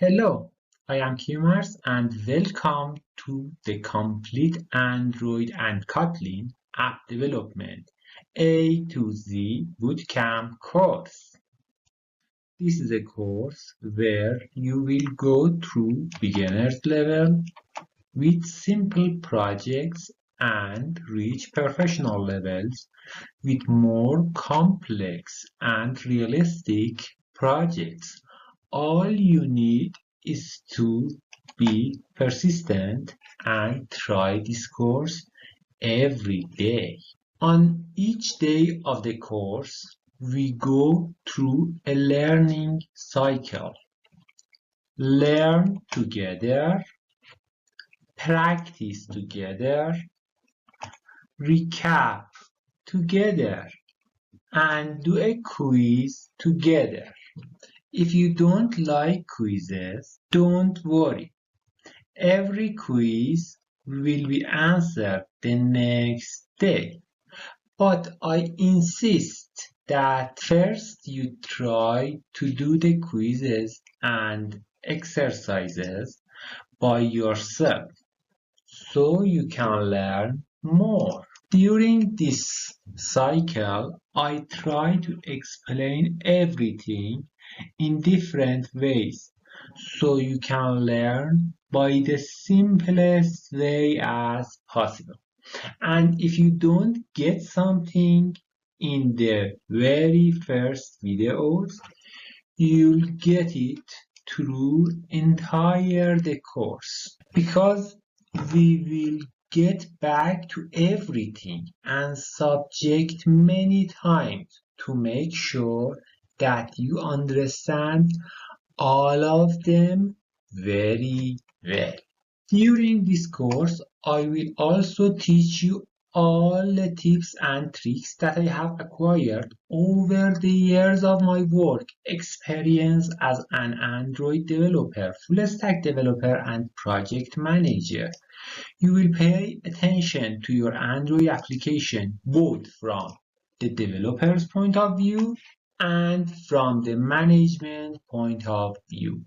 Hello, I am Kimars and welcome to the Complete Android and Kotlin App Development A to Z Bootcamp course. This is a course where you will go through beginner's level with simple projects and reach professional levels with more complex and realistic projects. All you need is to be persistent and try this course every day. On each day of the course, we go through a learning cycle. Learn together, practice together, recap together, and do a quiz together. If you don't like quizzes, don't worry. Every quiz will be answered the next day. But I insist that first you try to do the quizzes and exercises by yourself so you can learn more. During this cycle, I try to explain everything in different ways so you can learn by the simplest way as possible. And if you don't get something in the very first videos, you'll get it through entire the course, because we will get back to everything and subject many times to make sure that you understand all of them very well. During this course, I will also teach you all the tips and tricks that I have acquired over the years of my work experience as an Android developer, full stack developer, and project manager. You will pay attention to your Android application both from the developer's point of view and from the management point of view.